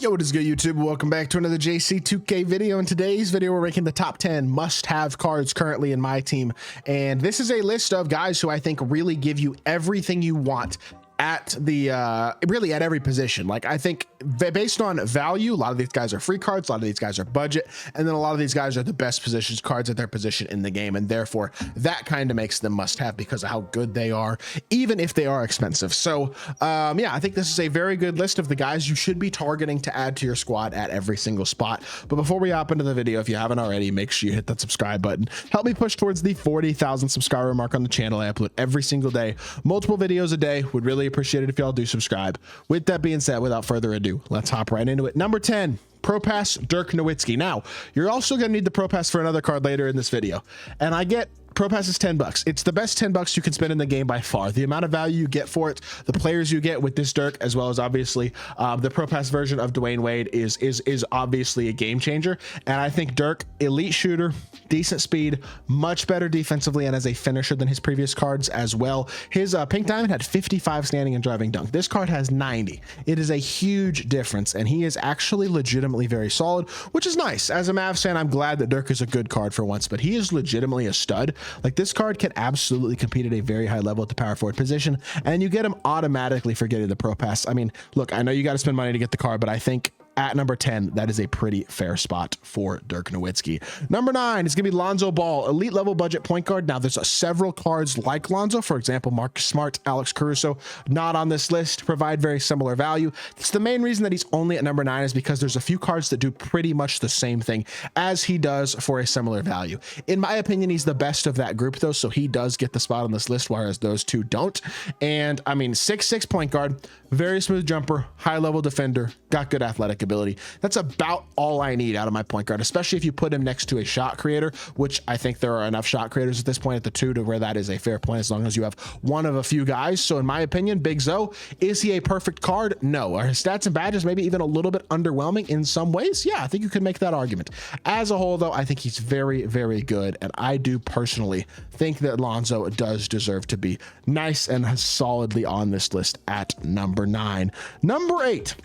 Yo, what is good, YouTube? Welcome back to another JC2K video. In today's video, we're ranking the top 10 must-have cards currently in my team. And this is a list of guys who I think really give you everything you want at the really at every position. Like, I think based on value, a lot of these guys are free cards, a lot of these guys are budget, and then a lot of these guys are the best positions cards at their position in the game, and therefore that kind of makes them must have because of how good they are, even if they are expensive. So yeah, I think this is a very good list of the guys you should be targeting to add to your squad at every single spot. But before we hop into the video, if you haven't already, make sure you hit that subscribe button. Help me push towards the 40,000 subscriber mark on the channel. I upload every single day, multiple videos a day. Would really appreciate it if y'all do subscribe. With that being said, without further ado, let's hop right into it. Number 10, Pro Pass Dirk Nowitzki. Now, you're also going to need the Pro Pass for another card later in this video, and I get Pro Pass is $10. It's the best $10 you can spend in the game by far. The amount of value you get for it, the players you get with this Dirk, as well as obviously the Pro Pass version of DWade is obviously a game changer. And I think Dirk, elite shooter, decent speed, much better defensively, and as a finisher than his previous cards as well. His Pink Diamond had 55 standing and driving dunk. This card has 90. It is a huge difference, and he is actually legitimately very solid, which is nice. As a Mavs fan, I'm glad that Dirk is a good card for once, but he is legitimately a stud. Like, this card can absolutely compete at a very high level at the power forward position, and you get him automatically for getting the Pro Pass. I mean, look, I know you got to spend money to get the card, but I think at number 10, that is a pretty fair spot for Dirk Nowitzki. Number 9 is going to be Lonzo Ball, elite level budget point guard. Now, there's several cards like Lonzo, for example, Marcus Smart, Alex Caruso, not on this list, provide very similar value. It's the main reason that he's only at number 9 is because there's a few cards that do pretty much the same thing as he does for a similar value. In my opinion, he's the best of that group, though, so he does get the spot on this list, whereas those two don't. And I mean, 6'6" point guard, very smooth jumper, high level defender, got good athletic ability. That's about all I need out of my point guard, especially if you put him next to a shot creator, which I think there are enough shot creators at this point at the 2 to where that is a fair point, as long as you have one of a few guys. So in my opinion, Big Zo, is he a perfect card? No. Are his stats and badges maybe even a little bit underwhelming in some ways? Yeah, I think you could make that argument. As a whole, though, I think he's very, very good, and I do personally think that Lonzo does deserve to be nice and solidly on this list at number 9. Number 8.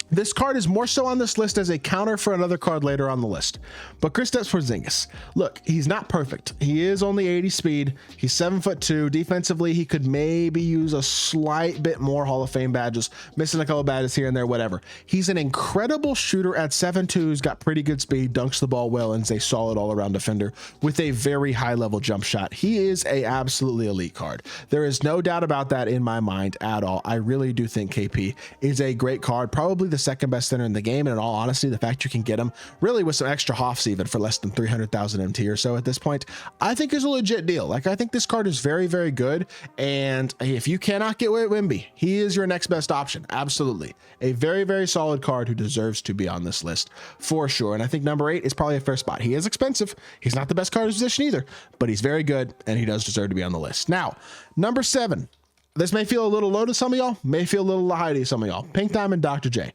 This card is more so on this list as a counter for another card later on the list. But Kristaps Porzingis, look, he's not perfect. He is only 80 speed. He's 7'2". Defensively, he could maybe use a slight bit more Hall of Fame badges, missing a couple badges here and there, whatever. He's an incredible shooter at 7'2". He's got pretty good speed, dunks the ball well, and is a solid all-around defender with a very high-level jump shot. He is a absolutely elite card. There is no doubt about that in my mind at all. I really do think KP is a great card, probably the second best center in the game, and in all honesty, the fact you can get him really with some extra hoffs even for less than 300,000 MT or so at this point, I think is a legit deal. Like, I think this card is very, very good, and if you cannot get Wemby, he is your next best option. Absolutely a very, very solid card who deserves to be on this list for sure. And I think number 8 is probably a fair spot. He is expensive, he's not the best card in his position either, but he's very good and he does deserve to be on the list. Now, number 7, this may feel a little low to some of y'all, may feel a little high to some of y'all. Pink Diamond Dr. J.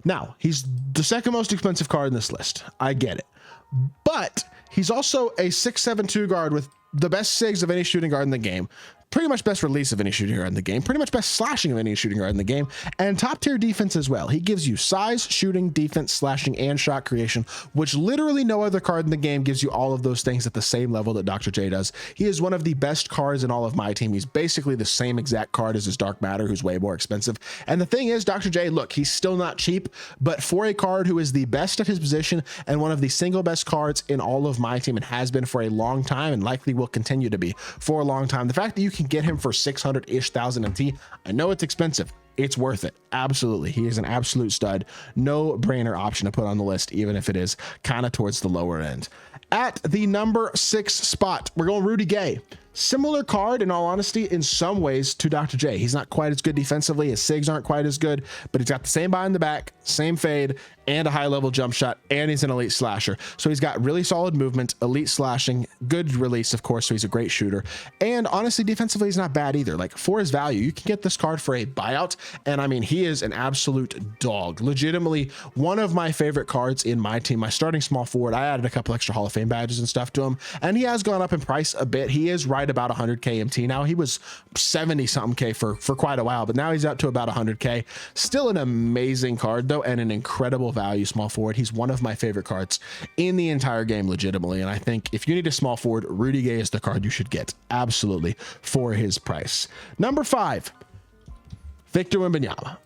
Now, he's the second most expensive card in this list. I get it. But he's also a 6'7" guard with the best SIGs of any shooting guard in the game, pretty much best release of any shooting guard in the game, pretty much best slashing of any shooting guard in the game, and top tier defense as well. He gives you size, shooting, defense, slashing, and shot creation, which literally no other card in the game gives you all of those things at the same level that Dr. J does. He is one of the best cards in all of my team. He's basically the same exact card as his Dark Matter, who's way more expensive. And the thing is, Dr. J, look, he's still not cheap, but for a card who is the best at his position and one of the single best cards in all of my team and has been for a long time and likely will continue to be for a long time, the fact that you can get him for 600-ish thousand MT, I know it's expensive. It's worth it. Absolutely. He is an absolute stud. No brainer option to put on the list, even if it is kind of towards the lower end. At the number 6 spot, we're going Rudy Gay. Similar card, in all honesty, in some ways to Dr. J. He's not quite as good defensively. His SIGs aren't quite as good, but he's got the same buy in the back, same fade, and a high-level jump shot, and he's an elite slasher. So he's got really solid movement, elite slashing, good release, of course, so he's a great shooter. And honestly, defensively, he's not bad either. Like, for his value, you can get this card for a buyout, and I mean, he is an absolute dog. Legitimately, one of my favorite cards in my team. My starting small forward, I added a couple extra Hall of Fame badges and stuff to him, and he has gone up in price a bit. He is right right about 100K MT now. He was 70 something K for quite a while, but now he's up to about 100K. Still an amazing card though, and an incredible value small forward. He's one of my favorite cards in the entire game, legitimately. And I think if you need a small forward, Rudy Gay is the card you should get, absolutely, for his price. Number 5, Victor Wembanyama.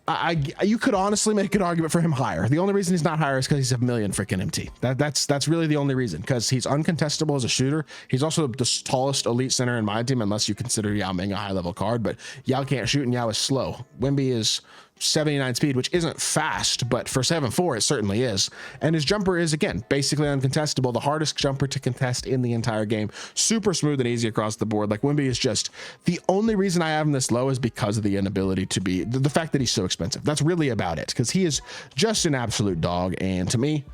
You could honestly make an argument for him higher. The only reason he's not higher is because he's a million freaking MT. That's really the only reason, because he's uncontestable as a shooter. He's also the tallest elite center in my team, unless you consider Yao Ming a high level card, but Yao can't shoot and Yao is slow. Wemby is 79 speed, which isn't fast, but for 7'4", it certainly is. And his jumper is, again, basically uncontestable, the hardest jumper to contest in the entire game. Super smooth and easy across the board. Like, Wemby is just, the only reason I have him this low is because of the inability to be, the fact that he's so expensive. That's really about it, because he is just an absolute dog. And to me,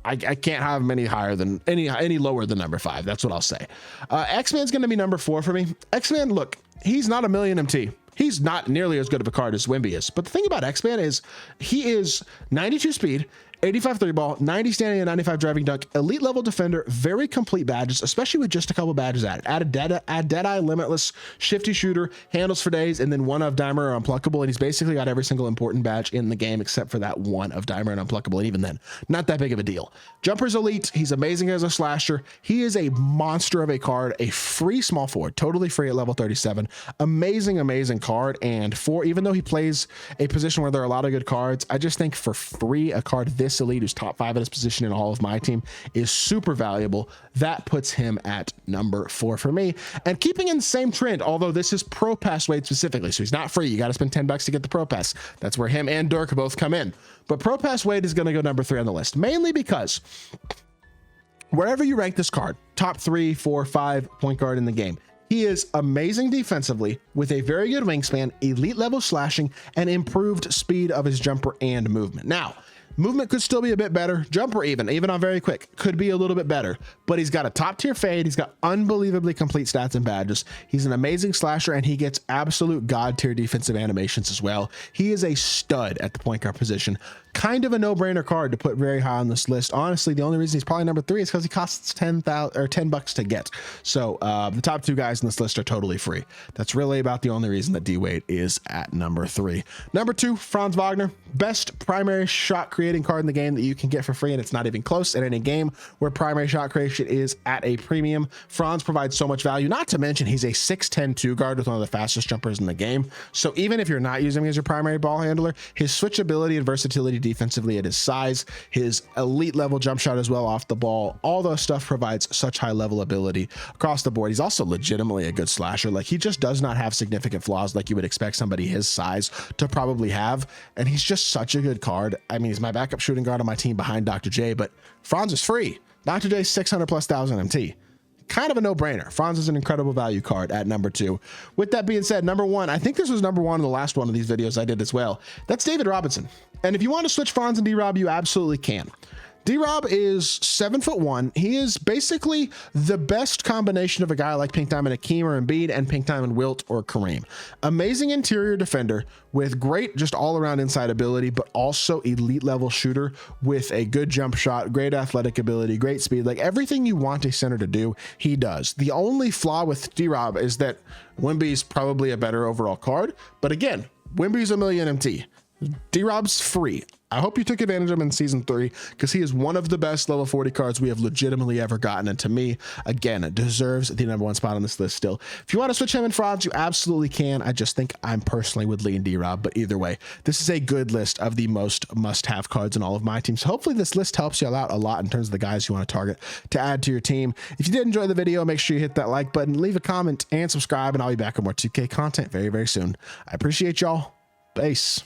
I can't have him any higher than any lower than number 5. That's what I'll say. X-Man's going to be number 4 for me. X-Man, look, he's not a million MT. He's not nearly as good of a card as Wemby is. But the thing about X-Man is he is 92 speed, 85 3 ball, 90 standing, and 95 driving dunk, elite level defender, very complete badges, especially with just a couple badges added. Add Deadeye, Limitless, Shifty Shooter, Handles for Days, and then one of Dimer or Unpluckable. And he's basically got every single important badge in the game except for that one of Dimer and Unpluckable. And even then, not that big of a deal. Jumper's elite. He's amazing as a slasher. He is a monster of a card, a free small forward, totally free at level 37. Amazing, amazing card. And even though he plays a position where there are a lot of good cards, I just think for free, a card this elite who's top 5 at his position in all of my team is super valuable. That puts him at number 4 for me. And keeping in the same trend, although this is Pro Pass Wade specifically, so he's not free. You got to spend $10 to get the Pro Pass. That's where him and Dirk both come in. But Pro Pass Wade is going to go number 3 on the list, mainly because wherever you rank this card, top 3, 4, 5 point guard in the game, he is amazing defensively with a very good wingspan, elite level slashing, and improved speed of his jumper and movement. Now, movement could still be a bit better. Jumper even on very quick, could be a little bit better, but he's got a top tier fade. He's got unbelievably complete stats and badges. He's an amazing slasher, and he gets absolute god tier defensive animations as well. He is a stud at the point guard position. Kind of a no-brainer card to put very high on this list. Honestly, the only reason he's probably number 3 is because he costs $10 to get. So the top 2 guys in this list are totally free. That's really about the only reason that DWade is at number 3. Number 2, Franz Wagner, best primary shot creating card in the game that you can get for free, and it's not even close in any game where primary shot creation is at a premium. Franz provides so much value, not to mention he's a 6'10" 2 guard with one of the fastest jumpers in the game. So even if you're not using him as your primary ball handler, his switchability and versatility defensively at his size, his elite level jump shot as well off the ball, all those stuff provides such high level ability across the board. He's also legitimately a good slasher. Like, he just does not have significant flaws like you would expect somebody his size to probably have, and he's just such a good card. I mean, he's my backup shooting guard on my team behind DWade, but Franz is free. DWade's 600,000+ MT. Kind of a no-brainer. Franz is an incredible value card at number 2. With that being said, number 1, I think this was number 1 in the last one of these videos I did as well. That's David Robinson. And if you want to switch Franz and D-Rob, you absolutely can. D-Rob is 7'1". He is basically the best combination of a guy like Pink Diamond Hakeem or Embiid and Pink Diamond Wilt or Kareem. Amazing interior defender with great just all-around inside ability, but also elite level shooter with a good jump shot, great athletic ability, great speed. Like, everything you want a center to do, he does. The only flaw with D-Rob is that Wemby's probably a better overall card. But again, Wemby's a million MT. D-Rob's free. I hope you took advantage of him in season 3, because he is one of the best level 40 cards we have legitimately ever gotten. And to me, again, it deserves the number 1 spot on this list still. If you want to switch him and Franz, you absolutely can. I just think I'm personally would lean D-Rob, but either way, this is a good list of the most must-have cards in all of my teams. So hopefully this list helps you out a lot in terms of the guys you want to target to add to your team. If you did enjoy the video, make sure you hit that like button, leave a comment, and subscribe, and I'll be back with more 2K content very, very soon. I appreciate y'all. Peace.